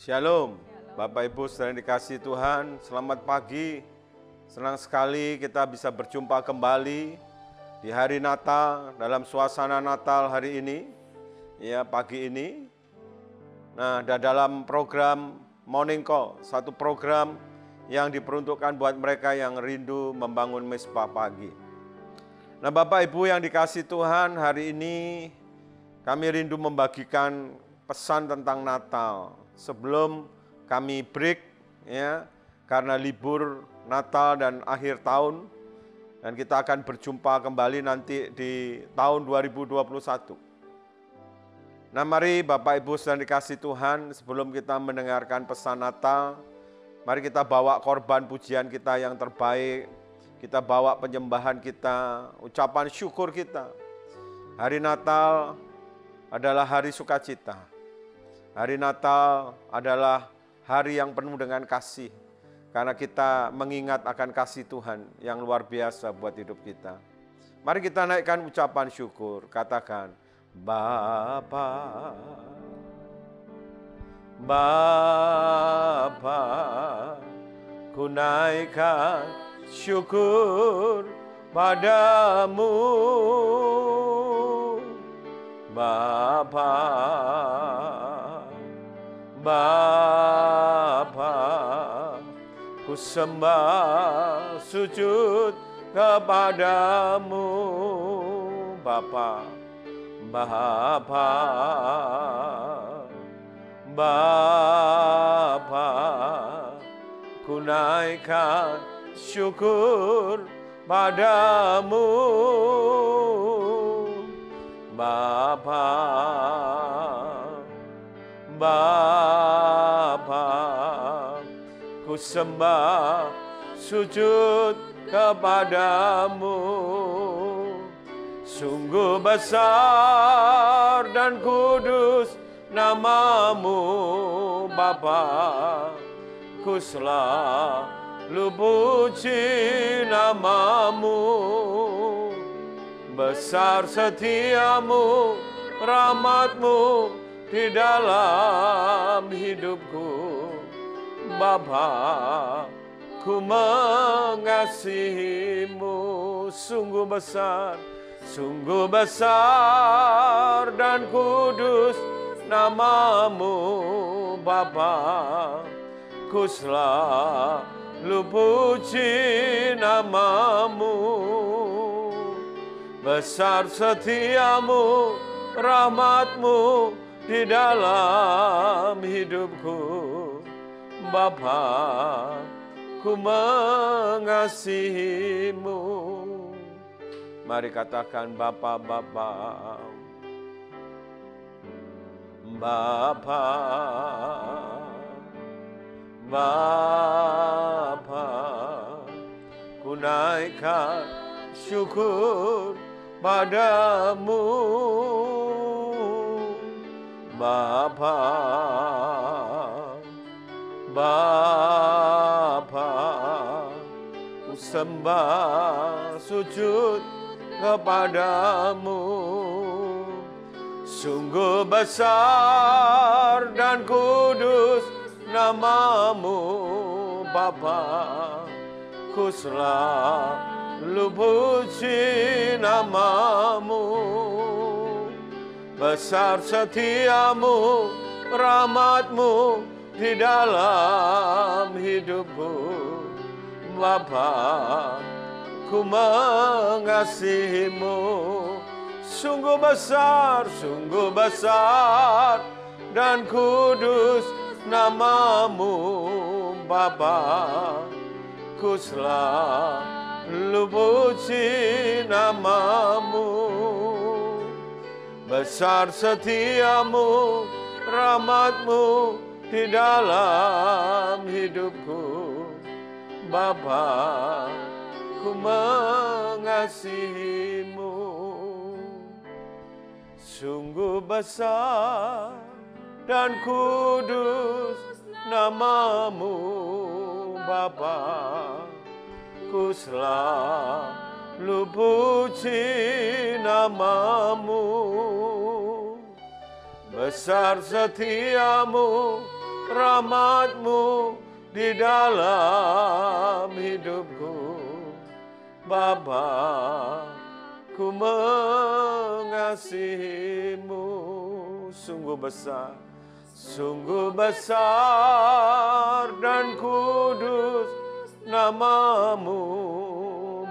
Shalom, Bapak Ibu saudara yang dikasihi Tuhan, selamat pagi. Senang sekali kita bisa berjumpa kembali di hari Natal, dalam suasana Natal hari ini, ya pagi ini. Nah, dalam program Morning Call, satu program yang diperuntukkan buat mereka yang rindu membangun mesbah pagi. Nah, Bapak Ibu yang dikasihi Tuhan, hari ini kami rindu membagikan pesan tentang Natal. Sebelum kami break, ya, karena libur Natal dan akhir tahun, dan kita akan berjumpa kembali nanti di tahun 2021. Nah, mari Bapak Ibu sedang dikasihi Tuhan, sebelum kita mendengarkan pesan Natal, mari kita bawa korban pujian kita yang terbaik, kita bawa penyembahan kita, ucapan syukur kita. Hari Natal adalah hari sukacita. Hari Natal adalah hari yang penuh dengan kasih, karena kita mengingat akan kasih Tuhan yang luar biasa buat hidup kita. Mari kita naikkan ucapan syukur, katakan, Bapa, Bapa, ku naikkan syukur padamu, Bapa, Bapa, ku sembah sujud kepadamu, Bapa, Bapa, Bapa, ku naikkan syukur padamu, Bapa, Bapa, ku sembah sujud kepadamu. Sungguh besar dan kudus namamu, Bapa, ku selalu puji namamu. Besar setiamu, rahmatmu di dalam hidupku, Bapa, ku mengasihimu. Sungguh besar dan kudus namamu, Bapa, ku selalu puji namamu. Besar setiamu, rahmatmu di dalam hidupku, Bapa, ku mengasihimu. Mari katakan Bapa, Bapa, Bapa, Bapa, ku naikkan syukur padamu, Bapa, Bapa, ku sembah sujud kepadamu. Sungguh besar dan kudus namamu, Bapa, ku selalu puji namamu. Besar setiamu, rahmatmu di dalam hidupku, Bapa, ku mengasihimu. Sungguh besar dan kudus namamu, Bapa, ku selalu puji namamu. Besar setiamu, rahmatmu di dalam hidupku, Bapa, ku mengasihimu. Sungguh besar dan kudus namamu, Bapa, ku selalu puji namamu. Besar setiamu, rahmat-Mu di dalam hidupku. Bapa, ku mengasihi-Mu. Sungguh besar dan kudus nama-Mu,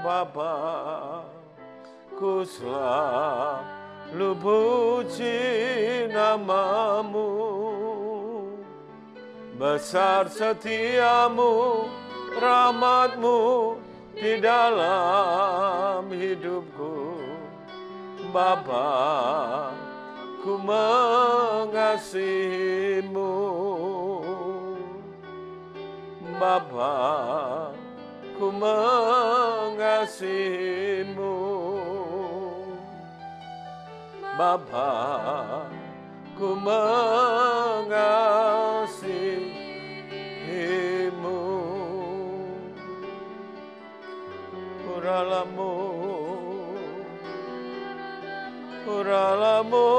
Bapa. Ku selalu puji nama-Mu. Besar setia-Mu, rahmat-Mu di dalam hidupku. Bapa, ku mengasihi-Mu. Bapa, ku mengasihi-Mu. Bapa, ku mengasihi-Mu. Uralamu, uralamu,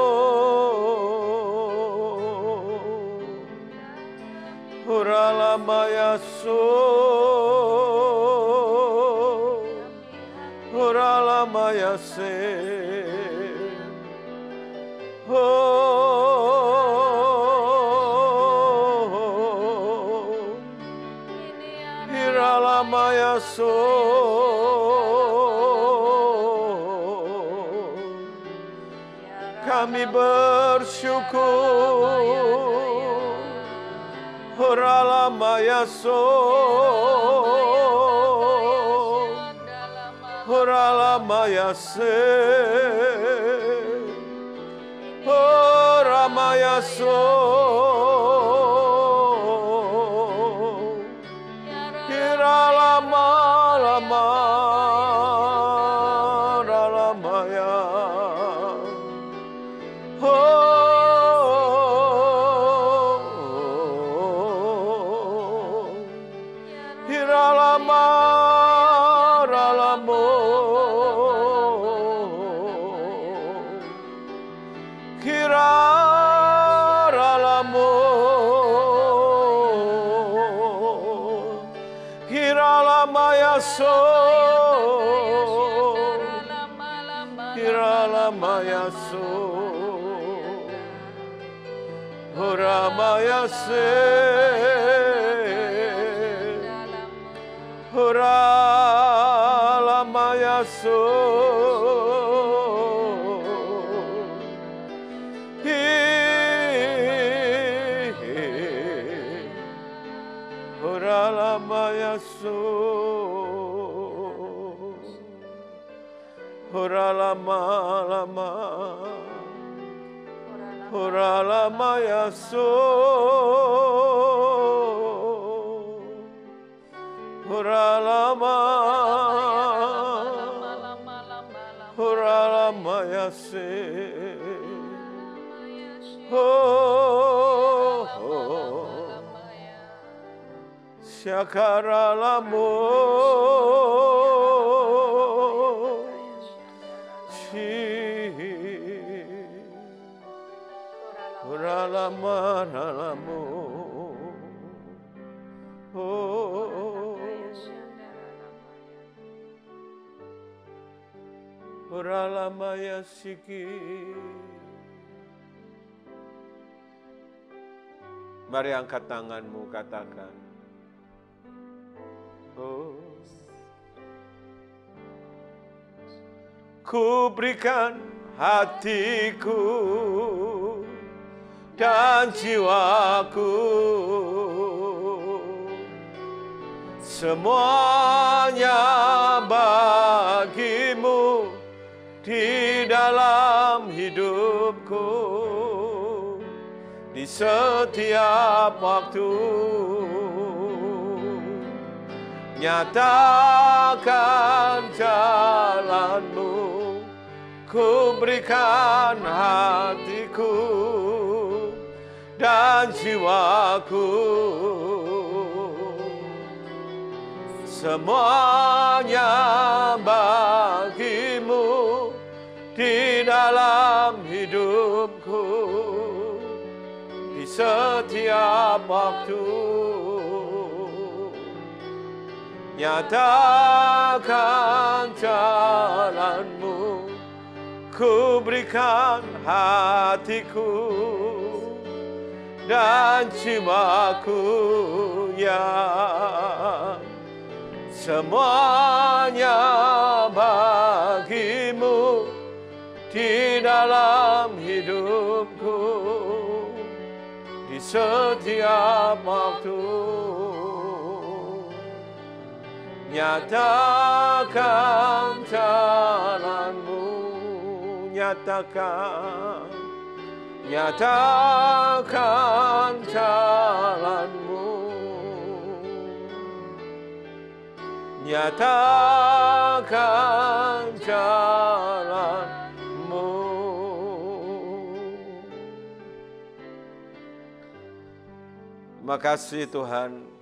uralama Yesu, uralama Yesu. Iralama Yesu. Kami bersyukur, Uralama Yesu, Uralama Yesu, Uralama Yesu, Iralama lama. Syakaralamu, Uralamu, Uralama Yasiki. Mari angkat tanganmu, katakan, oh, ku berikan hatiku dan jiwaku, semuanya bagimu di dalam hidupku. Di setiap waktu nyatakan jalanmu, ku berikan hatiku dan jiwaku, semuanya bagimu di dalam hidupku. Di setiap waktu. Nyatakan jalan-Mu, ku berikan hatiku dan jiwaku yang semuanya bagi-Mu di dalam hidupku di setiap waktu. Nyatakan jalan-Mu, nyatakan jalan-Mu, nyatakan jalan-Mu. Terima kasih Tuhan.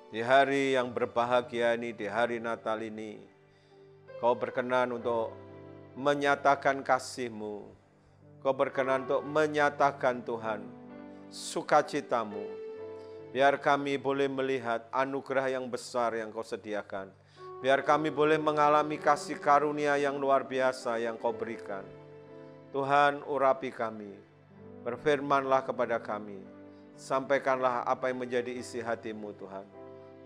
Di hari yang berbahagia ini, di hari Natal ini, Kau berkenan untuk menyatakan kasih-Mu. Kau berkenan untuk menyatakan Tuhan sukacita-Mu. Biar kami boleh melihat anugerah yang besar yang Kau sediakan. Biar kami boleh mengalami kasih karunia yang luar biasa yang Kau berikan. Tuhan, urapi kami. Berfirmanlah kepada kami. Sampaikanlah apa yang menjadi isi hati-Mu Tuhan.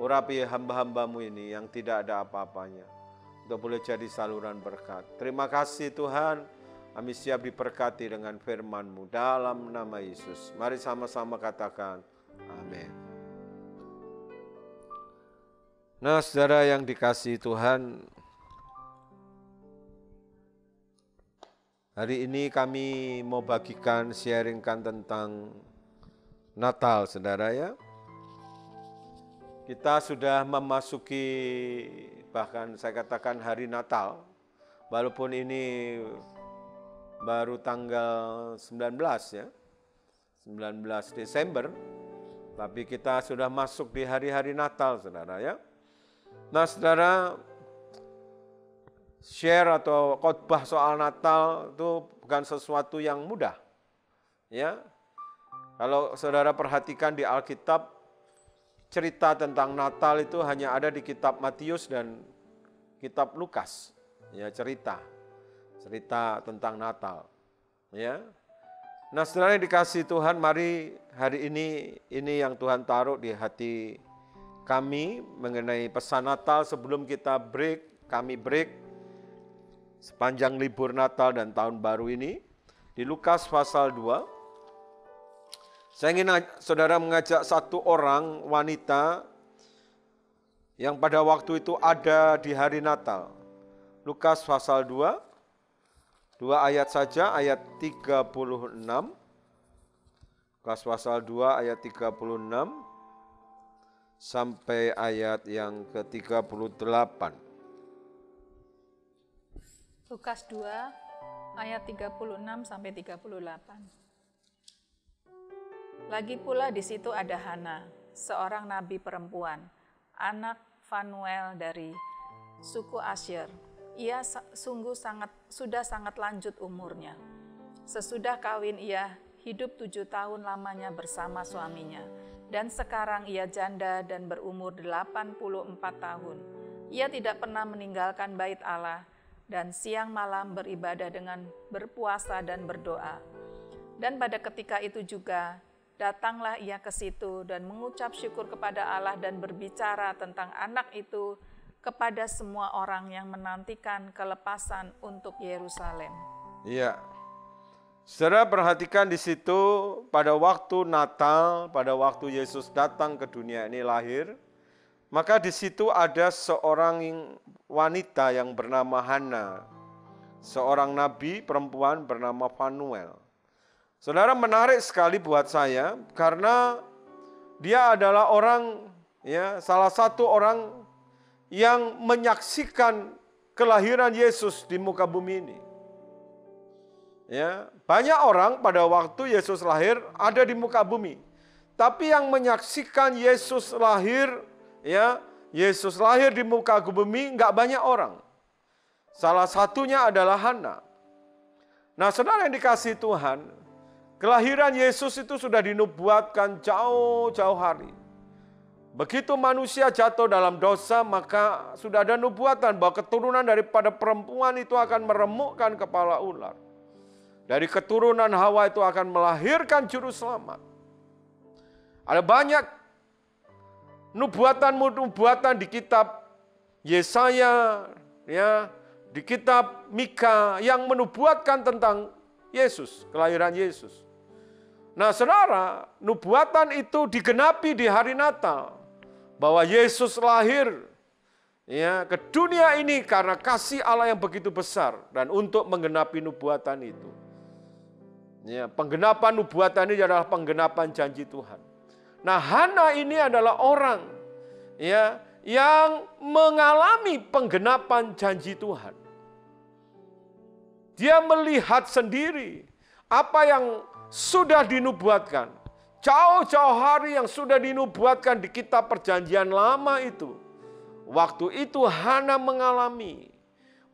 Urapi hamba-hamba-Mu ini yang tidak ada apa-apanya, untuk boleh jadi saluran berkat. Terima kasih Tuhan, kami siap diberkati dengan firman-Mu dalam nama Yesus. Mari sama-sama katakan, amin. Nah saudara yang dikasihi Tuhan, hari ini kami mau bagikan, sharingkan tentang Natal saudara ya. Kita sudah memasuki, bahkan saya katakan hari Natal, walaupun ini baru tanggal 19 ya, 19 Desember, tapi kita sudah masuk di hari-hari Natal saudara ya. Nah saudara, share atau khotbah soal Natal itu bukan sesuatu yang mudah ya. Kalau saudara perhatikan di Alkitab, cerita tentang Natal itu hanya ada di kitab Matius dan kitab Lukas. Ya, cerita tentang Natal. Ya. Nah, saudara yang dikasihi Tuhan, mari hari ini yang Tuhan taruh di hati kami mengenai pesan Natal sebelum kami break sepanjang libur Natal dan Tahun Baru ini. Di Lukas pasal 2, saya ingin saudara mengajak satu orang wanita yang pada waktu itu ada di hari Natal. Lukas pasal 2 ayat saja, ayat 36. Lukas pasal 2 ayat 36 sampai ayat yang ke-38. Lukas 2 ayat 36 sampai 38. Lagi pula di situ ada Hana, seorang nabi perempuan, anak Fanuel dari suku Asyer. Ia sudah sangat lanjut umurnya. Sesudah kawin ia hidup 7 tahun lamanya bersama suaminya, dan sekarang ia janda dan berumur 84 tahun. Ia tidak pernah meninggalkan bait Allah, dan siang malam beribadah dengan berpuasa dan berdoa. Dan pada ketika itu juga, datanglah ia ke situ dan mengucap syukur kepada Allah dan berbicara tentang anak itu kepada semua orang yang menantikan kelepasan untuk Yerusalem. Iya. Saudara perhatikan di situ pada waktu Natal, pada waktu Yesus datang ke dunia ini lahir, maka di situ ada seorang wanita yang bernama Hana, seorang nabi perempuan bernama Fanuel. Saudara, menarik sekali buat saya karena dia adalah salah satu orang yang menyaksikan kelahiran Yesus di muka bumi ini. Ya, banyak orang pada waktu Yesus lahir ada di muka bumi. Tapi yang menyaksikan Yesus lahir di muka bumi enggak banyak orang. Salah satunya adalah Hana. Nah, saudara yang dikasihi Tuhan, Kelahiran Yesus itu sudah dinubuatkan jauh-jauh hari. Begitu manusia jatuh dalam dosa, maka sudah ada nubuatan bahwa keturunan daripada perempuan itu akan meremukkan kepala ular. Dari keturunan Hawa itu akan melahirkan juru selamat. Ada banyak nubuatan di kitab Yesaya, ya, di kitab Mika yang menubuatkan tentang Yesus, kelahiran Yesus. Nah, saudara, nubuatan itu digenapi di hari Natal bahwa Yesus lahir ya ke dunia ini karena kasih Allah yang begitu besar dan untuk menggenapi nubuatan itu. Ya, penggenapan nubuatan ini adalah penggenapan janji Tuhan. Nah, Hana ini adalah orang ya yang mengalami penggenapan janji Tuhan. Dia melihat sendiri apa yang sudah dinubuatkan. Jauh-jauh hari yang sudah dinubuatkan di kitab perjanjian lama itu. Waktu itu Hana mengalami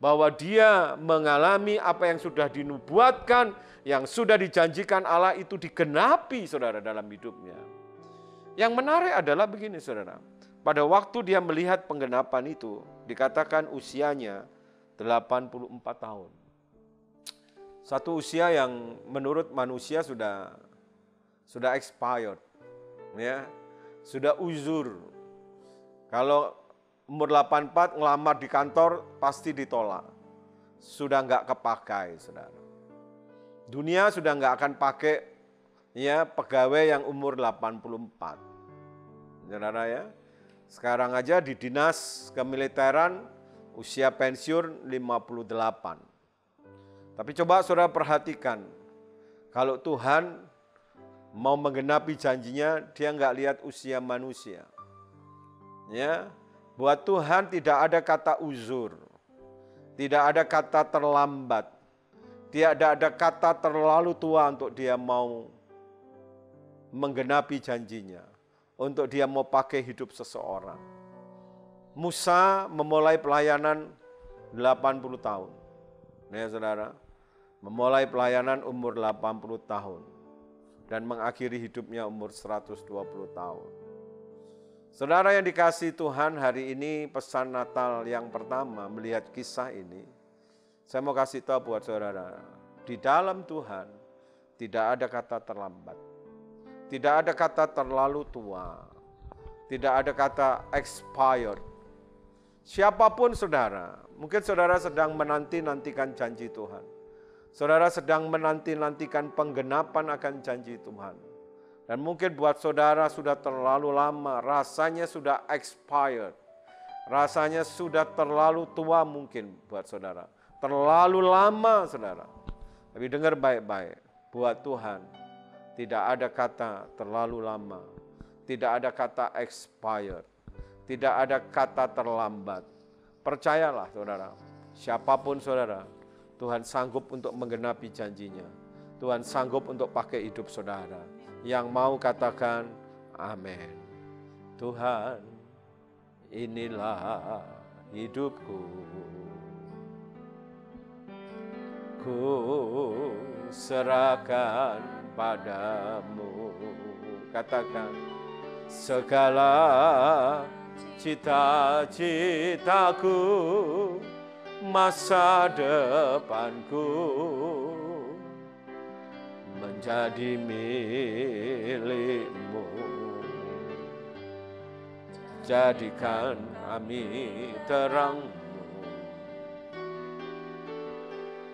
bahwa dia mengalami apa yang sudah dinubuatkan, yang sudah dijanjikan Allah itu digenapi, saudara, dalam hidupnya. Yang menarik adalah begini, saudara. Pada waktu dia melihat penggenapan itu, dikatakan usianya 84 tahun. Satu usia yang menurut manusia sudah expired, ya, sudah uzur. Kalau umur 84 ngelamar di kantor pasti ditolak, sudah nggak kepakai, saudara. Dunia sudah nggak akan pakai ya pegawai yang umur 84, saudara ya. Sekarang aja di dinas kemiliteran usia pensiun 58. Tapi coba saudara perhatikan, kalau Tuhan mau menggenapi janjinya, dia nggak lihat usia manusia. Ya, buat Tuhan tidak ada kata uzur, tidak ada kata terlambat, tidak ada kata terlalu tua untuk dia mau menggenapi janjinya, untuk dia mau pakai hidup seseorang. Musa memulai pelayanan 80 tahun. Ya, saudara. Memulai pelayanan umur 80 tahun dan mengakhiri hidupnya umur 120 tahun. Saudara yang dikasihi Tuhan, hari ini pesan Natal yang pertama melihat kisah ini, saya mau kasih tahu buat saudara, di dalam Tuhan tidak ada kata terlambat, tidak ada kata terlalu tua, tidak ada kata expired. Siapapun saudara, mungkin saudara sedang menanti-nantikan janji Tuhan. Saudara sedang menanti-nantikan penggenapan akan janji Tuhan. Dan mungkin buat saudara sudah terlalu lama, rasanya sudah expired. Rasanya sudah terlalu tua mungkin buat saudara. Terlalu lama saudara. Tapi dengar baik-baik, buat Tuhan tidak ada kata terlalu lama. Tidak ada kata expired. Tidak ada kata terlambat. Percayalah saudara, siapapun saudara, Tuhan sanggup untuk menggenapi janjinya. Tuhan sanggup untuk pakai hidup saudara. Yang mau katakan amin. Tuhan, inilah hidupku. Ku serahkan padamu. Katakan, segala cita-citaku, masa depanku menjadi milikmu. Jadikan kami terangmu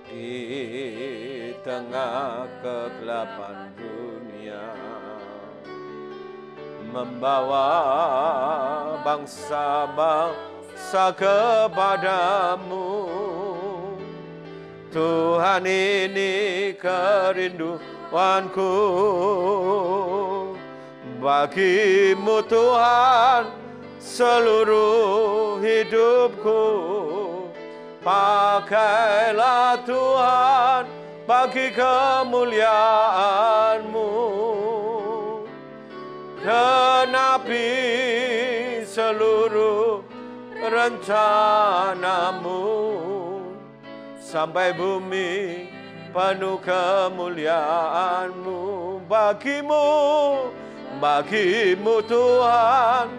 di tengah kegelapan dunia, membawa bangsa-bangsa kepadamu. Tuhan, ini kerinduanku, bagimu Tuhan seluruh hidupku. Pakailah Tuhan bagi kemuliaan-Mu, genapi seluruh rencana-Mu, sampai bumi penuh kemuliaan-Mu. Bagimu Tuhan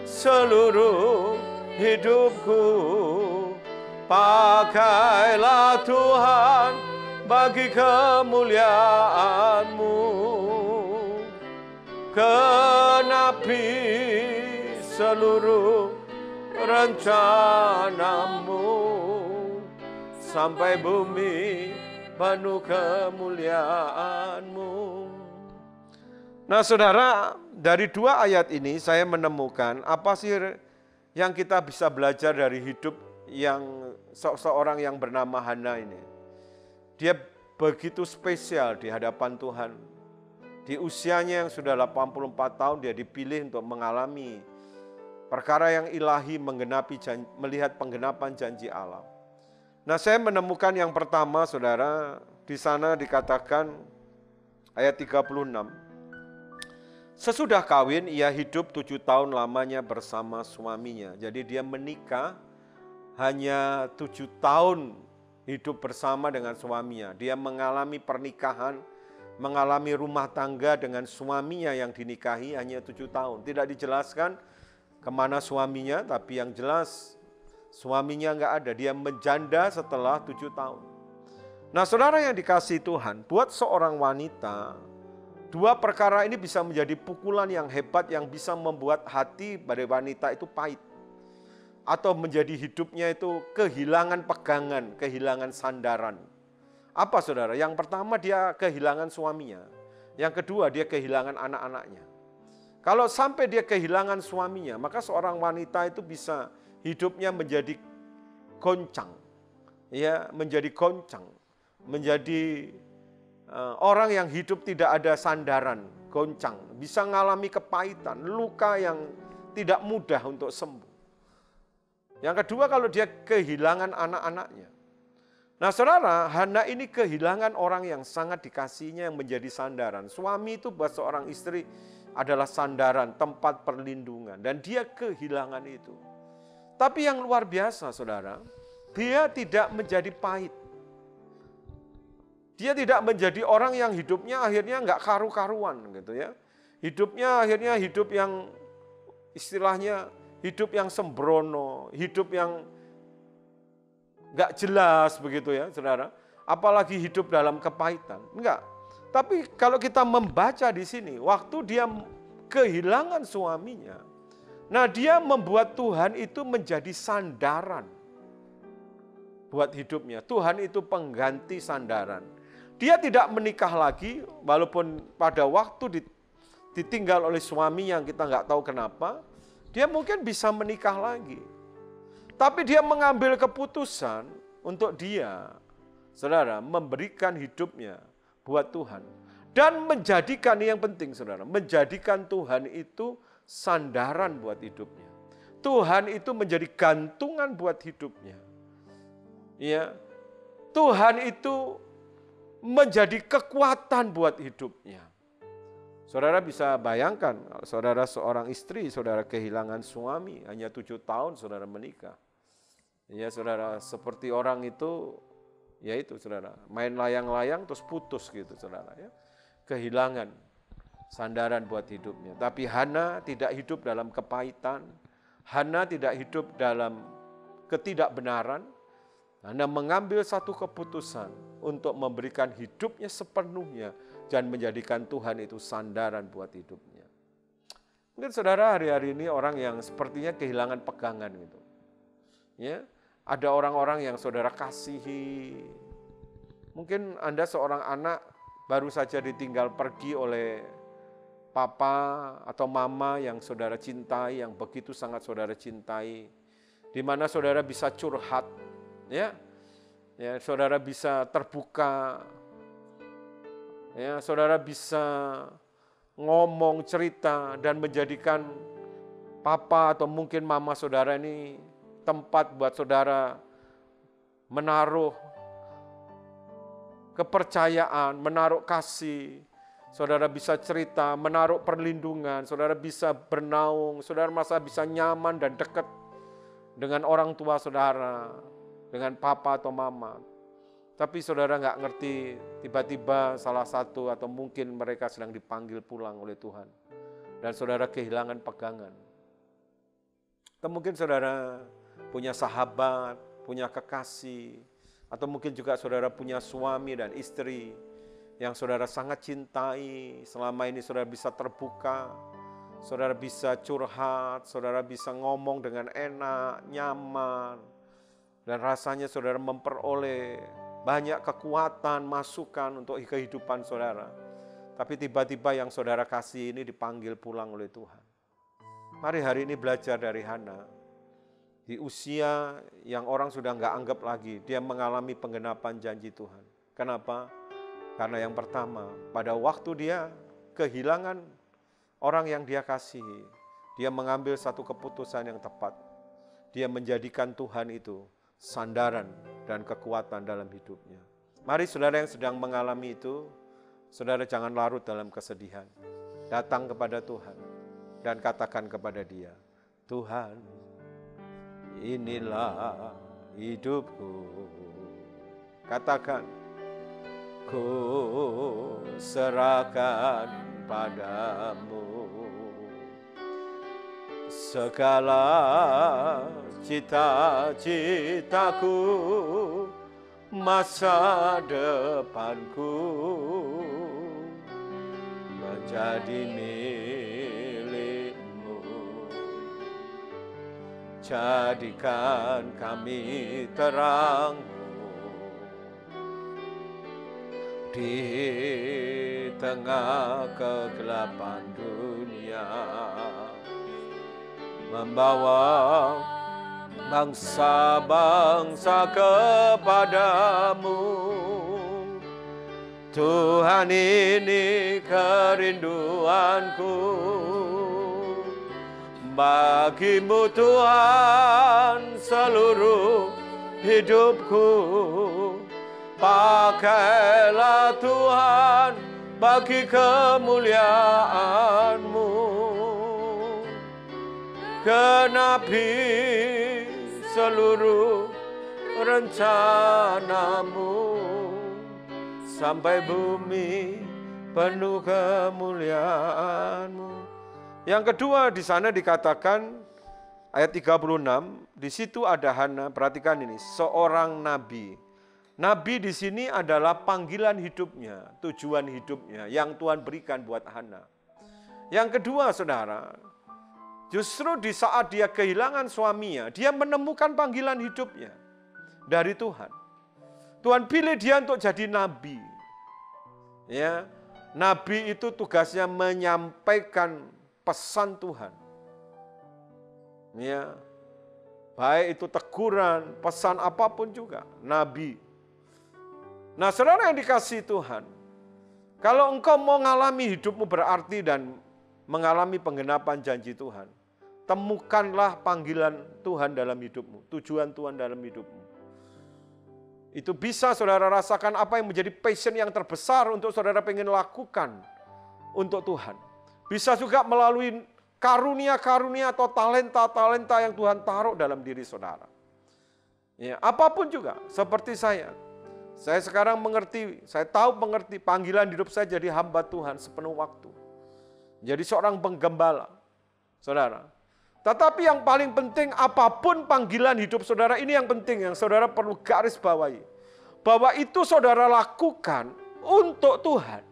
seluruh hidupku. Pakailah Tuhan bagi kemuliaan-Mu. Genapi seluruh rencana-Mu sampai bumi penuh kemuliaan-Mu. Nah saudara, dari dua ayat ini saya menemukan apa sih yang kita bisa belajar dari hidup yang seorang yang bernama Hana ini. Dia begitu spesial di hadapan Tuhan. Di usianya yang sudah 84 tahun dia dipilih untuk mengalami perkara yang ilahi, melihat penggenapan janji Allah. Nah saya menemukan yang pertama saudara, di sana dikatakan ayat 36. Sesudah kawin, ia hidup 7 tahun lamanya bersama suaminya. Jadi dia menikah hanya 7 tahun hidup bersama dengan suaminya. Dia mengalami pernikahan, mengalami rumah tangga dengan suaminya yang dinikahi hanya 7 tahun. Tidak dijelaskan kemana suaminya, tapi yang jelas suaminya enggak ada. Dia menjanda setelah 7 tahun. Nah saudara yang dikasihi Tuhan, buat seorang wanita, dua perkara ini bisa menjadi pukulan yang hebat yang bisa membuat hati pada wanita itu pahit. Atau menjadi hidupnya itu kehilangan pegangan, kehilangan sandaran. Apa saudara? Yang pertama dia kehilangan suaminya. Yang kedua dia kehilangan anak-anaknya. Kalau sampai dia kehilangan suaminya, maka seorang wanita itu bisa hidupnya menjadi goncang. Ya, menjadi goncang. Menjadi orang yang hidup tidak ada sandaran, goncang, bisa mengalami kepahitan, luka yang tidak mudah untuk sembuh. Yang kedua kalau dia kehilangan anak-anaknya. Nah saudara, Hana ini kehilangan orang yang sangat dikasihinya yang menjadi sandaran. Suami itu buat seorang istri adalah sandaran, tempat perlindungan. Dan dia kehilangan itu. Tapi yang luar biasa saudara, dia tidak menjadi pahit. Dia tidak menjadi orang yang hidupnya akhirnya nggak karu-karuan gitu ya. Hidupnya akhirnya hidup yang istilahnya hidup yang sembrono, hidup yang nggak jelas begitu ya saudara. Apalagi hidup dalam kepahitan, enggak. Tapi kalau kita membaca di sini, waktu dia kehilangan suaminya, nah dia membuat Tuhan itu menjadi sandaran buat hidupnya. Tuhan itu pengganti sandaran. Dia tidak menikah lagi, walaupun pada waktu ditinggal oleh suami yang kita nggak tahu kenapa, dia mungkin bisa menikah lagi. Tapi dia mengambil keputusan untuk dia, saudara, memberikan hidupnya buat Tuhan. Dan menjadikan, yang penting saudara, menjadikan Tuhan itu sandaran buat hidupnya. Tuhan itu menjadi gantungan buat hidupnya. Ya, Tuhan itu menjadi kekuatan buat hidupnya. Saudara bisa bayangkan, kalau saudara seorang istri, saudara kehilangan suami, hanya 7 tahun saudara menikah. Ya saudara, seperti orang itu, ya itu saudara, main layang-layang terus putus gitu saudara ya. Kehilangan sandaran buat hidupnya. Tapi Hana tidak hidup dalam kepahitan, Hana tidak hidup dalam ketidakbenaran. Hana mengambil satu keputusan untuk memberikan hidupnya sepenuhnya dan menjadikan Tuhan itu sandaran buat hidupnya. Mungkin saudara hari-hari ini orang yang sepertinya kehilangan pegangan gitu. Ya, ada orang-orang yang saudara kasihi. Mungkin Anda seorang anak baru saja ditinggal pergi oleh papa atau mama yang saudara cintai, yang begitu sangat saudara cintai. Di mana saudara bisa curhat, ya, saudara bisa terbuka, ya, saudara bisa ngomong, cerita, dan menjadikan papa atau mungkin mama saudara ini tempat buat saudara menaruh kepercayaan, menaruh kasih. Saudara bisa cerita, menaruh perlindungan, saudara bisa bernaung, saudara merasa bisa nyaman dan dekat dengan orang tua saudara, dengan papa atau mama. Tapi saudara nggak ngerti, tiba-tiba salah satu atau mungkin mereka sedang dipanggil pulang oleh Tuhan. Dan saudara kehilangan pegangan. Atau mungkin saudara punya sahabat, punya kekasih, atau mungkin juga saudara punya suami dan istri yang saudara sangat cintai, selama ini saudara bisa terbuka, saudara bisa curhat, saudara bisa ngomong dengan enak, nyaman, dan rasanya saudara memperoleh banyak kekuatan, masukan untuk kehidupan saudara. Tapi tiba-tiba yang saudara kasih ini dipanggil pulang oleh Tuhan. Mari hari ini belajar dari Hana. Di usia yang orang sudah nggak anggap lagi, dia mengalami penggenapan janji Tuhan. Kenapa? Karena yang pertama, pada waktu dia kehilangan orang yang dia kasihi, dia mengambil satu keputusan yang tepat. Dia menjadikan Tuhan itu sandaran dan kekuatan dalam hidupnya. Mari saudara yang sedang mengalami itu, saudara jangan larut dalam kesedihan. Datang kepada Tuhan dan katakan kepada Dia, Tuhan, inilah hidupku. Katakan, ku serahkan padamu segala cita-citaku, masa depanku menjadi milik-Mu. Jadikan kami terang-Mu di tengah kegelapan dunia, membawa bangsa-bangsa kepadamu. Tuhan, ini kerinduanku, bagi-Mu Tuhan seluruh hidupku. Pakailah Tuhan bagi kemuliaan-Mu. Genapi seluruh rencana-Mu, sampai bumi penuh kemuliaan-Mu. Yang kedua di sana dikatakan ayat 36, di situ ada Hana, perhatikan ini, seorang nabi. Nabi di sini adalah panggilan hidupnya, tujuan hidupnya yang Tuhan berikan buat Hana. Yang kedua saudara, justru di saat dia kehilangan suaminya, dia menemukan panggilan hidupnya dari Tuhan. Tuhan pilih dia untuk jadi nabi. Ya, nabi itu tugasnya menyampaikan pesan Tuhan. Ya, baik itu teguran, pesan apapun juga, nabi. Nah, saudara yang dikasihi Tuhan, kalau engkau mau mengalami hidupmu berarti dan mengalami penggenapan janji Tuhan, temukanlah panggilan Tuhan dalam hidupmu, tujuan Tuhan dalam hidupmu. Itu bisa saudara rasakan apa yang menjadi passion yang terbesar untuk saudara pengen lakukan untuk Tuhan. Bisa juga melalui karunia-karunia atau talenta-talenta yang Tuhan taruh dalam diri saudara. Ya, apapun juga, seperti saya. Saya sekarang mengerti, saya tahu mengerti panggilan hidup saya jadi hamba Tuhan sepenuh waktu. Jadi seorang penggembala, saudara. Tetapi yang paling penting, apapun panggilan hidup saudara, ini yang penting, yang saudara perlu garis bawahi. Bahwa itu saudara lakukan untuk Tuhan.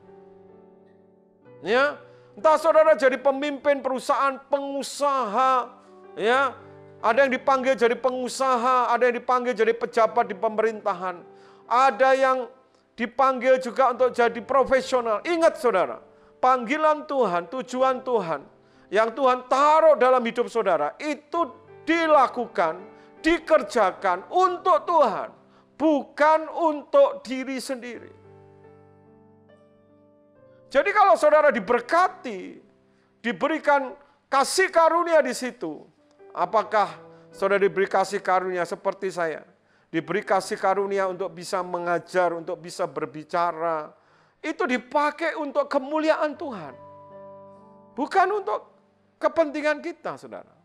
Ya, entah saudara jadi pemimpin perusahaan, pengusaha, ya, ada yang dipanggil jadi pengusaha, ada yang dipanggil jadi pejabat di pemerintahan, ada yang dipanggil juga untuk jadi profesional. Ingat saudara, panggilan Tuhan, tujuan Tuhan, yang Tuhan taruh dalam hidup saudara, itu dilakukan, dikerjakan untuk Tuhan, bukan untuk diri sendiri. Jadi kalau saudara diberkati, diberikan kasih karunia di situ, apakah saudara diberi kasih karunia seperti saya? Diberi kasih karunia untuk bisa mengajar, untuk bisa berbicara, itu dipakai untuk kemuliaan Tuhan. Bukan untuk kepentingan kita, saudara.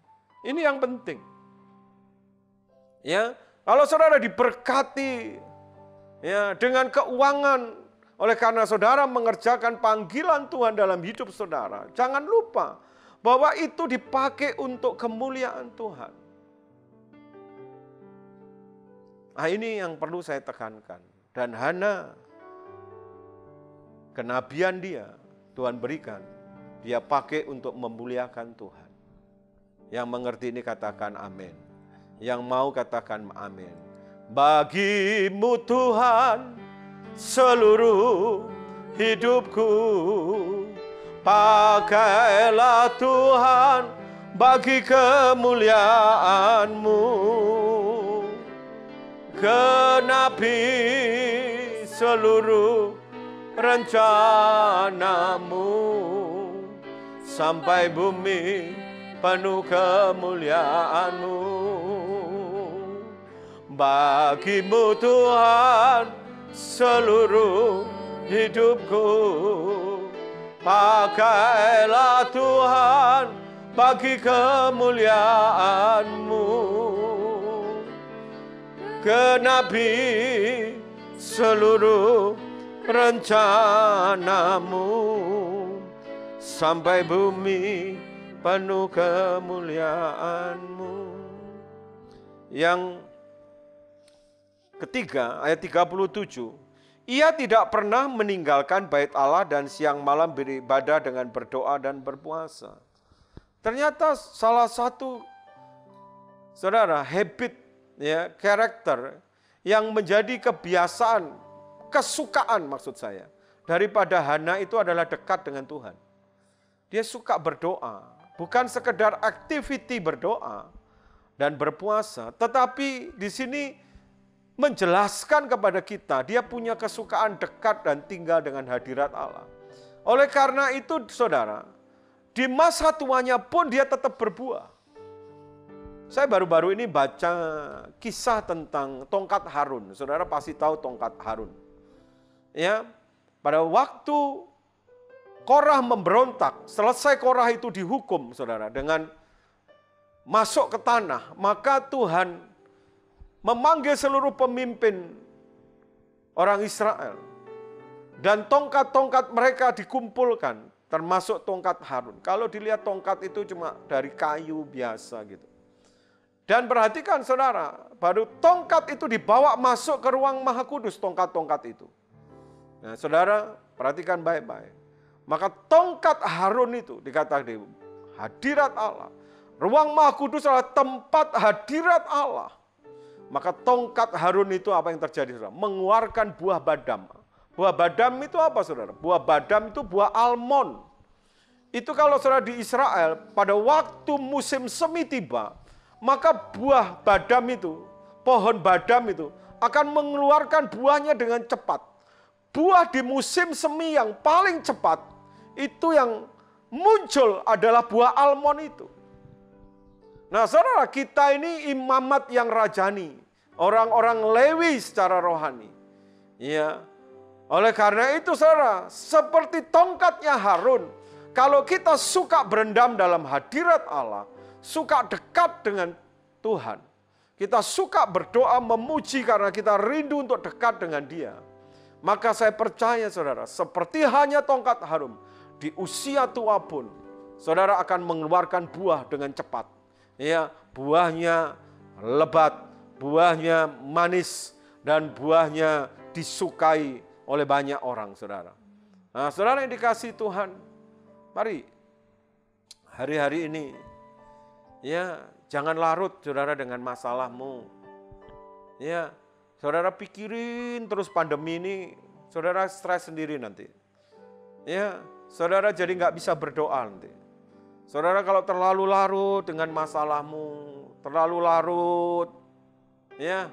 Ini yang penting. Ya, kalau saudara diberkati, Ya, dengan keuangan. Oleh karena saudara mengerjakan panggilan Tuhan dalam hidup saudara, jangan lupa bahwa itu dipakai untuk kemuliaan Tuhan. Nah, ini yang perlu saya tekankan. Dan Hana, kenabian dia, Tuhan berikan, dia pakai untuk memuliakan Tuhan. Yang mengerti ini katakan amin. Yang mau katakan amin. Bagimu Tuhan seluruh hidupku, pakailah Tuhan bagi kemuliaan-Mu. Genapi seluruh rencana-Mu, sampai bumi penuh kemuliaan-Mu. Bagimu Tuhan seluruh hidupku, pakailah Tuhan bagi kemuliaan-Mu. Genapi seluruh rencana-Mu, sampai bumi penuh kemuliaan-Mu. Yang ketiga, ayat 37, ia tidak pernah meninggalkan bait Allah dan siang malam beribadah dengan berdoa dan berpuasa. Ternyata salah satu, saudara, habit, ya, karakter yang menjadi kebiasaan, kesukaan maksud saya, daripada Hana itu adalah dekat dengan Tuhan. Dia suka berdoa, bukan sekedar aktiviti berdoa dan berpuasa, tetapi di sini menjelaskan kepada kita, dia punya kesukaan dekat dan tinggal dengan hadirat Allah. Oleh karena itu, saudara, di masa tuanya pun dia tetap berbuah. Saya baru-baru ini baca kisah tentang tongkat Harun. Saudara pasti tahu tongkat Harun. Ya, pada waktu Korah memberontak, selesai Korah itu dihukum, saudara, dengan masuk ke tanah, maka Tuhan memanggil seluruh pemimpin orang Israel. Dan tongkat-tongkat mereka dikumpulkan, termasuk tongkat Harun. Kalau dilihat tongkat itu cuma dari kayu biasa gitu. Dan perhatikan saudara, baru tongkat itu dibawa masuk ke ruang Maha Kudus, tongkat-tongkat itu. Nah saudara, perhatikan baik-baik. Maka tongkat Harun itu dikatakan hadirat Allah. Ruang Maha Kudus adalah tempat hadirat Allah. Maka tongkat Harun itu apa yang terjadi, saudara? Mengeluarkan buah badam. Buah badam itu apa, saudara? Buah badam itu buah almond. Itu kalau saudara di Israel, pada waktu musim semi tiba, maka buah badam itu, pohon badam itu, akan mengeluarkan buahnya dengan cepat. Buah di musim semi yang paling cepat, itu yang muncul adalah buah almond itu. Nah saudara, kita ini imamat yang rajani, orang-orang Lewi secara rohani. Ya, oleh karena itu saudara, seperti tongkatnya Harun, kalau kita suka berendam dalam hadirat Allah, suka dekat dengan Tuhan, kita suka berdoa memuji karena kita rindu untuk dekat dengan Dia, maka saya percaya saudara, seperti hanya tongkat Harun, di usia tua pun, saudara akan mengeluarkan buah dengan cepat. Ya, buahnya lebat, buahnya manis, dan buahnya disukai oleh banyak orang, saudara. Nah, saudara yang dikasihi Tuhan, mari hari-hari ini, ya, jangan larut, saudara, dengan masalahmu. Ya, saudara pikirin terus pandemi ini, saudara stres sendiri nanti. Ya, saudara jadi nggak bisa berdoa nanti. Saudara kalau terlalu larut dengan masalahmu, terlalu larut ya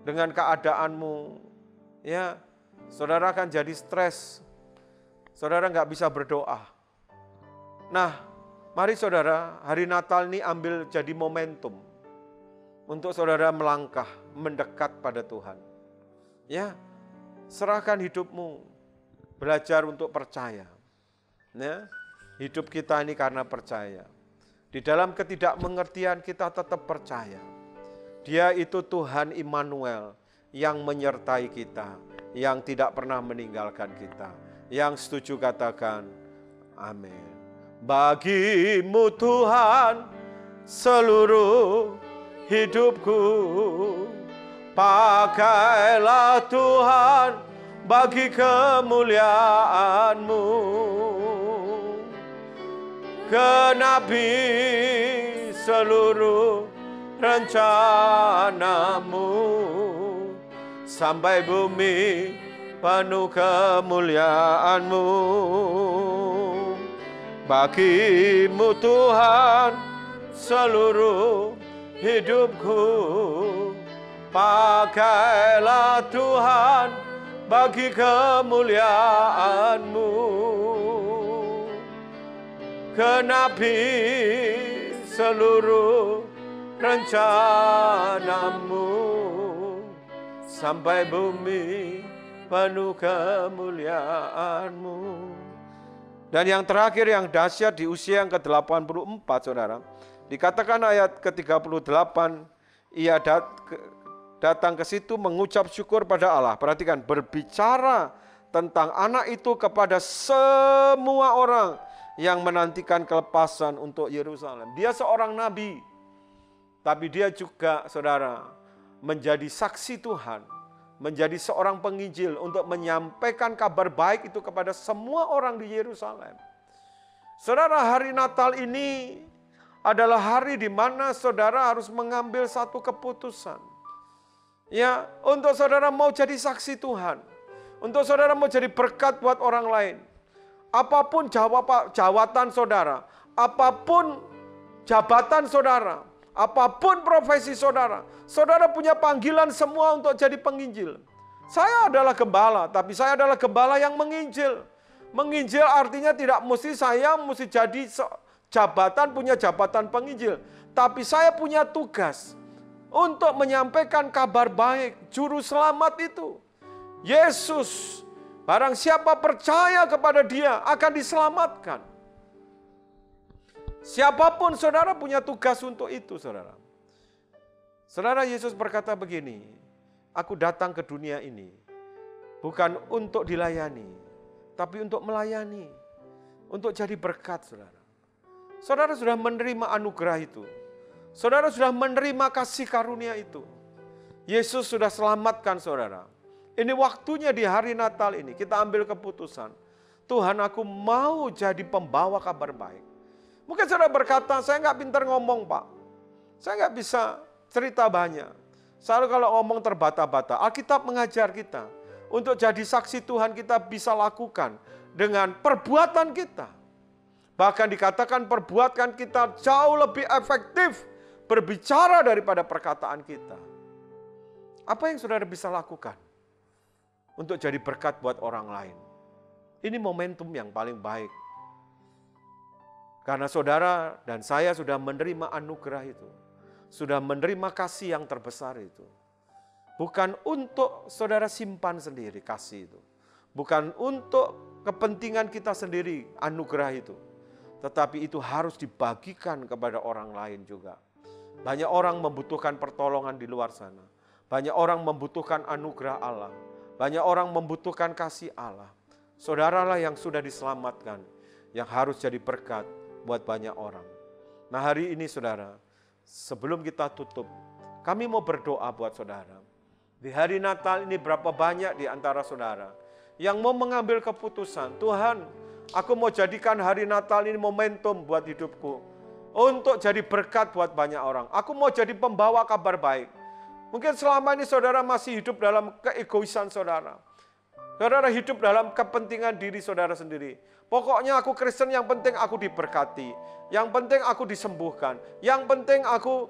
dengan keadaanmu, ya saudara akan jadi stres. Saudara nggak bisa berdoa. Nah, mari saudara, hari Natal ini ambil jadi momentum untuk saudara melangkah, mendekat pada Tuhan. Ya, serahkan hidupmu, belajar untuk percaya. Ya. Hidup kita ini karena percaya. Di dalam ketidakmengertian kita tetap percaya. Dia itu Tuhan Immanuel yang menyertai kita, yang tidak pernah meninggalkan kita. Yang setuju katakan, amin. Bagi-Mu Tuhan seluruh hidupku, pakailah Tuhan bagi kemuliaan-Mu. Genapi seluruh rencana-Mu, sampai bumi penuh kemuliaan-Mu. Bagi-Mu Tuhan seluruh hidupku, pakailah Tuhan bagi kemuliaan-Mu. Genapi seluruh rencana-Mu, sampai bumi penuh kemuliaan-Mu. Dan yang terakhir yang dahsyat di usia yang ke-84, saudara, dikatakan ayat ke-38, ia datang ke situ mengucap syukur pada Allah. Perhatikan, berbicara tentang anak itu kepada semua orang yang menantikan kelepasan untuk Yerusalem. Dia seorang nabi, tapi dia juga, saudara, menjadi saksi Tuhan, menjadi seorang penginjil untuk menyampaikan kabar baik itu kepada semua orang di Yerusalem. Saudara, hari Natal ini adalah hari di mana saudara harus mengambil satu keputusan. Ya, untuk saudara mau jadi saksi Tuhan, untuk saudara mau jadi berkat buat orang lain. Apapun jawatan saudara, apapun jabatan saudara, apapun profesi saudara, saudara punya panggilan semua untuk jadi penginjil. Saya adalah gembala, tapi saya adalah gembala yang menginjil. Menginjil artinya tidak mesti saya mesti jadi jabatan, punya jabatan penginjil. Tapi saya punya tugas untuk menyampaikan kabar baik, juru selamat itu. Yesus, barang siapa percaya kepada Dia akan diselamatkan. Siapapun saudara punya tugas untuk itu, saudara. Saudara, Yesus berkata begini, aku datang ke dunia ini bukan untuk dilayani, tapi untuk melayani, untuk jadi berkat, saudara. Saudara sudah menerima anugerah itu. Saudara sudah menerima kasih karunia itu. Yesus sudah selamatkan saudara. Ini waktunya di hari Natal ini kita ambil keputusan. Tuhan, aku mau jadi pembawa kabar baik. Mungkin saudara berkata, saya nggak pintar ngomong, Pak. Saya nggak bisa cerita banyak. Selalu kalau ngomong terbata-bata. Alkitab mengajar kita. Untuk jadi saksi Tuhan kita bisa lakukan dengan perbuatan kita. Bahkan dikatakan perbuatan kita jauh lebih efektif berbicara daripada perkataan kita. Apa yang saudara bisa lakukan untuk jadi berkat buat orang lain? Ini momentum yang paling baik. Karena saudara dan saya sudah menerima anugerah itu. Sudah menerima kasih yang terbesar itu. Bukan untuk saudara simpan sendiri kasih itu. Bukan untuk kepentingan kita sendiri anugerah itu. Tetapi itu harus dibagikan kepada orang lain juga. Banyak orang membutuhkan pertolongan di luar sana. Banyak orang membutuhkan anugerah Allah. Banyak orang membutuhkan kasih Allah. Saudaralah yang sudah diselamatkan, yang harus jadi berkat buat banyak orang. Nah, hari ini saudara, sebelum kita tutup, kami mau berdoa buat saudara. Di hari Natal ini berapa banyak di antara saudara yang mau mengambil keputusan, Tuhan, aku mau jadikan hari Natal ini momentum buat hidupku. Untuk jadi berkat buat banyak orang. Aku mau jadi pembawa kabar baik. Mungkin selama ini saudara masih hidup dalam keegoisan saudara. Saudara hidup dalam kepentingan diri saudara sendiri. Pokoknya aku Kristen, yang penting aku diberkati. Yang penting aku disembuhkan. Yang penting aku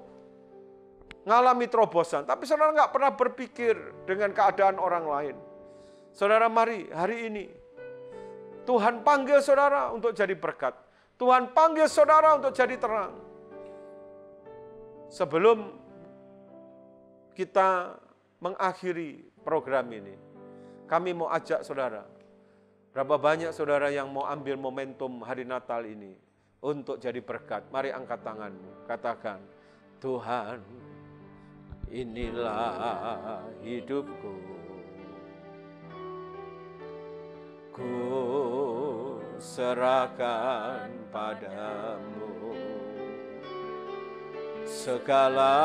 ngalami terobosan. Tapi saudara nggak pernah berpikir dengan keadaan orang lain. Saudara, mari hari ini Tuhan panggil saudara untuk jadi berkat. Tuhan panggil saudara untuk jadi terang. Sebelum kita mengakhiri program ini, kami mau ajak saudara. Berapa banyak saudara yang mau ambil momentum hari Natal ini untuk jadi berkat? Mari angkat tanganmu, katakan, Tuhan, inilah hidupku. Ku serahkan padamu segala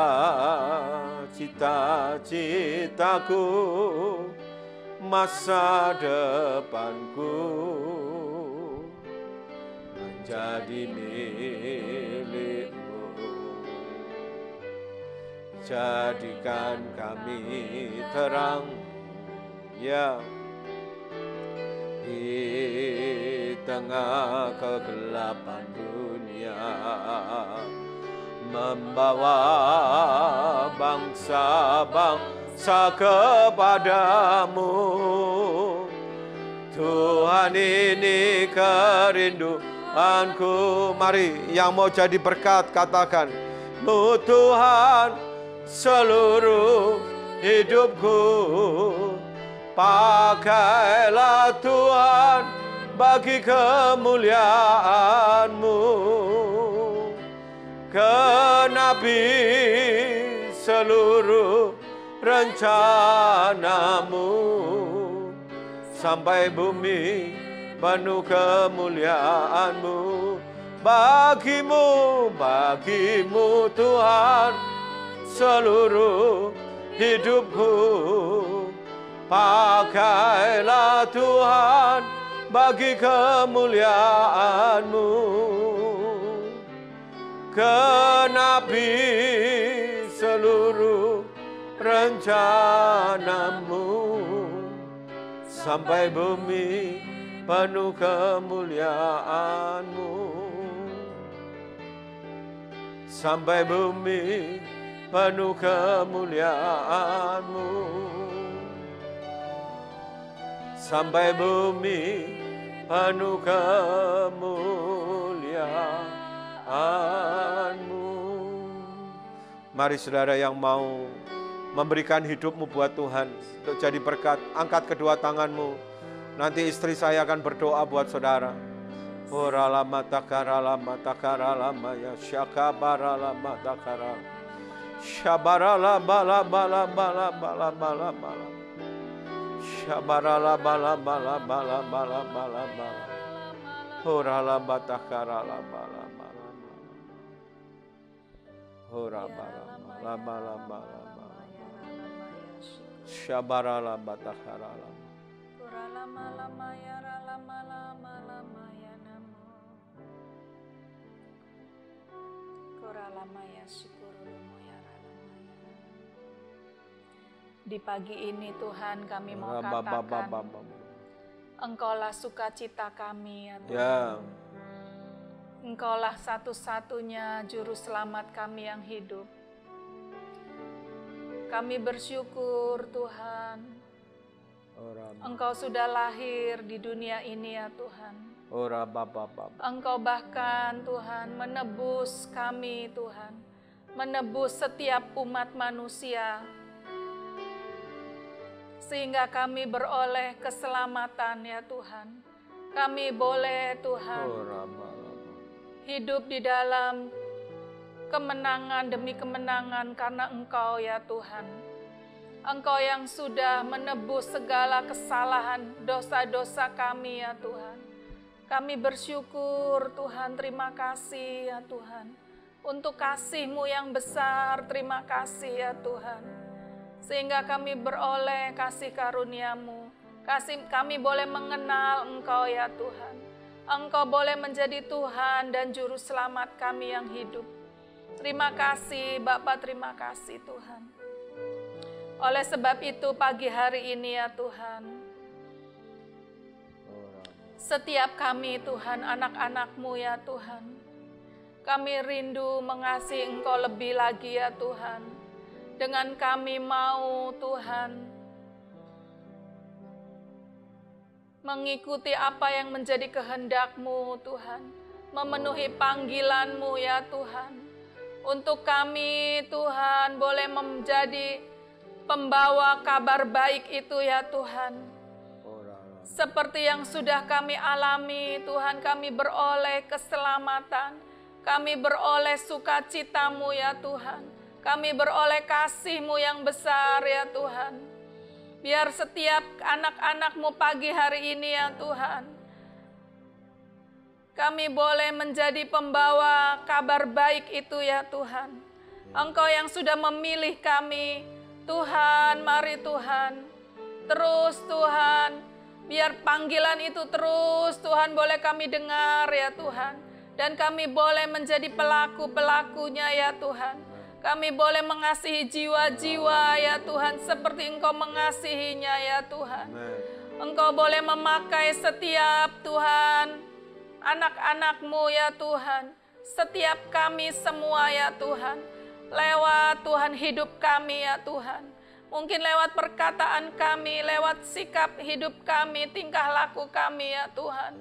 cita-citaku, masa depanku menjadi milikmu. Jadikan kami terang, ya, di tengah kegelapan dunia, membawa bangsa-bangsa kepadamu. Tuhan, ini kerinduanku. Mari yang mau jadi berkat katakan, "Mu Tuhan seluruh hidupku." Pakailah Tuhan bagi kemuliaan-Mu. Genapi seluruh rencana-Mu, sampai bumi penuh kemuliaan-Mu. Bagimu Tuhan seluruh hidupku. Pakailah Tuhan bagi kemuliaan-Mu. Genapi seluruh rencana-Mu, sampai bumi penuh kemuliaan-Mu. Sampai bumi penuh kemuliaan-Mu. Sampai bumi penuh kemuliaan-Mu. Mari saudara yang mau memberikan hidupmu buat Tuhan, untuk jadi berkat, angkat kedua tanganmu. Nanti istri saya akan berdoa buat saudara. Oralama takaralama takaralama ya syakabaralama takara. Syabarala bala bala bala bala bala bala. Syabarala bala bala bala bala bala bala. Orala batakarala bala bala bala. Ora bala bala bala bala bala. Syabarala batakarala. Orala mala maya rala mala mala maya namo. Orala maya syukurulumu ya rala maya. Di pagi ini Tuhan kami mau katakan, Engkaulah sukacita kami ya Tuhan. Ya. Engkaulah satu-satunya juru selamat kami yang hidup. Kami bersyukur Tuhan, Engkau sudah lahir di dunia ini ya Tuhan. Engkau bahkan Tuhan menebus kami Tuhan, menebus setiap umat manusia, sehingga kami beroleh keselamatan ya Tuhan. Kami boleh Tuhan hidup di dalam kemenangan demi kemenangan karena Engkau ya Tuhan. Engkau yang sudah menebus segala kesalahan dosa-dosa kami ya Tuhan. Kami bersyukur Tuhan, terima kasih ya Tuhan. Untuk kasih-Mu yang besar, terima kasih ya Tuhan. Sehingga kami beroleh kasih karunia-Mu. Kami boleh mengenal Engkau ya Tuhan. Engkau boleh menjadi Tuhan dan Juru Selamat kami yang hidup. Terima kasih Bapa, terima kasih Tuhan. Oleh sebab itu pagi hari ini ya Tuhan, setiap kami Tuhan, anak-anak-Mu ya Tuhan, kami rindu mengasihi Engkau lebih lagi ya Tuhan. Dengan kami mau Tuhan mengikuti apa yang menjadi kehendak-Mu Tuhan, memenuhi panggilan-Mu ya Tuhan. Untuk kami Tuhan boleh menjadi pembawa kabar baik itu ya Tuhan. Seperti yang sudah kami alami Tuhan, kami beroleh keselamatan, kami beroleh sukacita-Mu ya Tuhan. Kami beroleh kasih-Mu yang besar ya Tuhan. Biar setiap anak-anak-Mu pagi hari ini ya Tuhan, kami boleh menjadi pembawa kabar baik itu ya Tuhan. Engkau yang sudah memilih kami, Tuhan, mari Tuhan. Terus Tuhan, biar panggilan itu terus Tuhan boleh kami dengar ya Tuhan. Dan kami boleh menjadi pelaku-pelakunya ya Tuhan. Kami boleh mengasihi jiwa-jiwa ya Tuhan seperti Engkau mengasihinya ya Tuhan. Engkau boleh memakai setiap Tuhan anak-anak-Mu ya Tuhan. Setiap kami semua ya Tuhan. Lewat Tuhan hidup kami ya Tuhan. Mungkin lewat perkataan kami, lewat sikap hidup kami, tingkah laku kami ya Tuhan.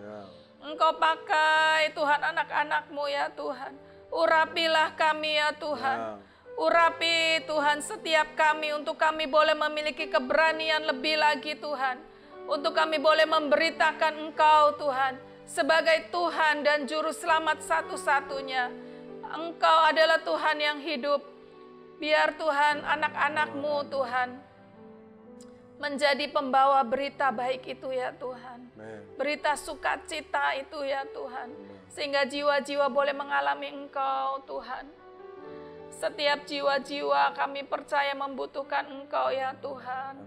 Engkau pakai Tuhan anak-anak-Mu ya Tuhan. Urapilah kami ya Tuhan. Urapi Tuhan setiap kami untuk kami boleh memiliki keberanian lebih lagi Tuhan. Untuk kami boleh memberitakan Engkau Tuhan sebagai Tuhan dan Juru Selamat satu-satunya. Engkau adalah Tuhan yang hidup. Biar Tuhan anak-anak-Mu Tuhan menjadi pembawa berita baik itu ya Tuhan. Berita sukacita itu ya Tuhan. Sehingga jiwa-jiwa boleh mengalami Engkau Tuhan. Setiap jiwa-jiwa kami percaya membutuhkan Engkau ya Tuhan.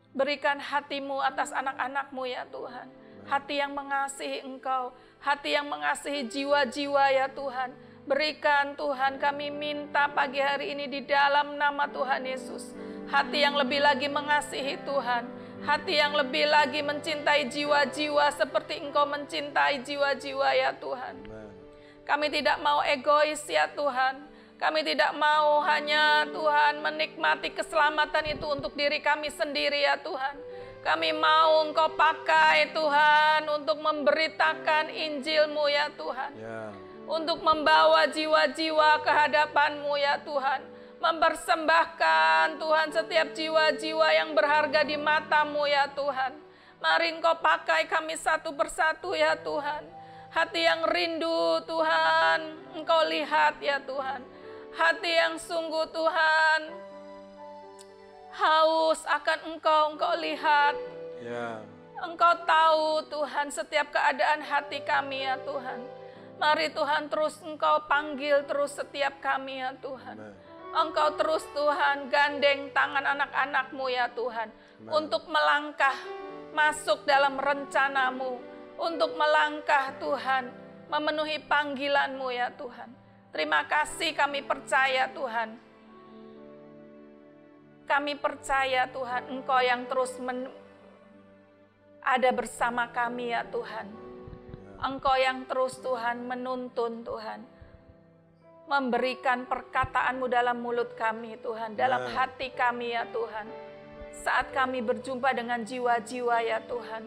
Berikan hati-Mu atas anak-anak-Mu ya Tuhan. Hati yang mengasihi Engkau. Hati yang mengasihi jiwa-jiwa ya Tuhan. Berikan Tuhan, kami minta pagi hari ini di dalam nama Tuhan Yesus. Hati yang lebih lagi mengasihi Tuhan. Hati yang lebih lagi mencintai jiwa-jiwa seperti Engkau mencintai jiwa-jiwa ya Tuhan. Kami tidak mau egois ya Tuhan. Kami tidak mau hanya Tuhan menikmati keselamatan itu untuk diri kami sendiri ya Tuhan. Kami mau Engkau pakai Tuhan untuk memberitakan Injil-Mu ya Tuhan. Untuk membawa jiwa-jiwa ke hadapan-Mu ya Tuhan. Mempersembahkan Tuhan setiap jiwa-jiwa yang berharga di mata-Mu ya Tuhan. Mari Engkau pakai kami satu persatu ya Tuhan. Hati yang rindu Tuhan, Engkau lihat ya Tuhan. Hati yang sungguh Tuhan, haus akan Engkau, Engkau lihat. Engkau tahu Tuhan setiap keadaan hati kami ya Tuhan. Mari Tuhan terus Engkau panggil terus setiap kami ya Tuhan. Engkau terus Tuhan gandeng tangan anak-anak-Mu ya Tuhan. Untuk melangkah masuk dalam rencana-Mu. Untuk melangkah Tuhan, memenuhi panggilan-Mu ya Tuhan. Terima kasih kami percaya Tuhan. Kami percaya Tuhan, Engkau yang terus ada bersama kami ya Tuhan. Engkau yang terus Tuhan menuntun Tuhan. Memberikan perkataan-Mu dalam mulut kami Tuhan, dalam hati kami ya Tuhan. Saat kami berjumpa dengan jiwa-jiwa ya Tuhan.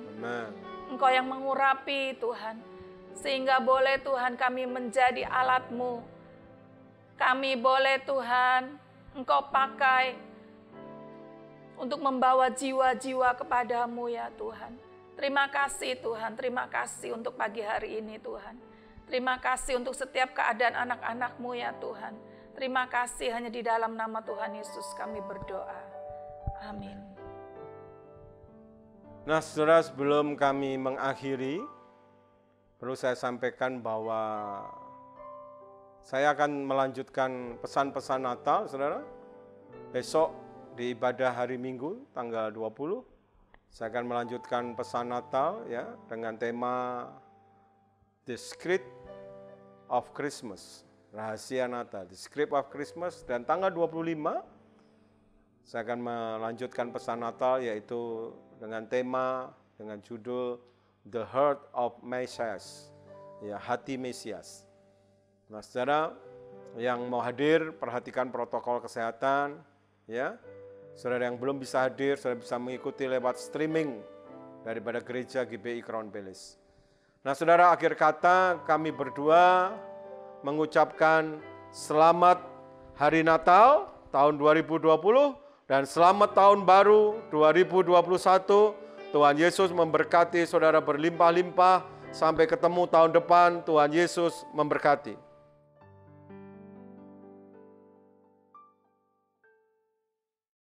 Engkau yang mengurapi Tuhan, sehingga boleh Tuhan kami menjadi alat-Mu. Kami boleh Tuhan, Engkau pakai untuk membawa jiwa-jiwa kepada-Mu ya Tuhan. Terima kasih Tuhan, terima kasih untuk pagi hari ini Tuhan. Terima kasih untuk setiap keadaan anak-anak-Mu ya Tuhan. Terima kasih hanya di dalam nama Tuhan Yesus kami berdoa. Amin. Nah, saudara, sebelum kami mengakhiri, perlu saya sampaikan bahwa saya akan melanjutkan pesan-pesan Natal, saudara. Besok di ibadah hari Minggu, tanggal 20, saya akan melanjutkan pesan Natal ya dengan tema The Script of Christmas, rahasia Natal, The Script of Christmas. Dan tanggal 25, saya akan melanjutkan pesan Natal yaitu dengan tema, dengan judul The Heart of Messias, ya, hati Mesias. Nah, saudara yang mau hadir, perhatikan protokol kesehatan, ya. Saudara yang belum bisa hadir, saudara bisa mengikuti lewat streaming daripada gereja GBI Crown Palace. Nah, saudara, akhir kata kami berdua mengucapkan selamat Hari Natal tahun 2020 dan selamat tahun baru 2021. Tuhan Yesus memberkati saudara berlimpah-limpah. Sampai ketemu tahun depan, Tuhan Yesus memberkati.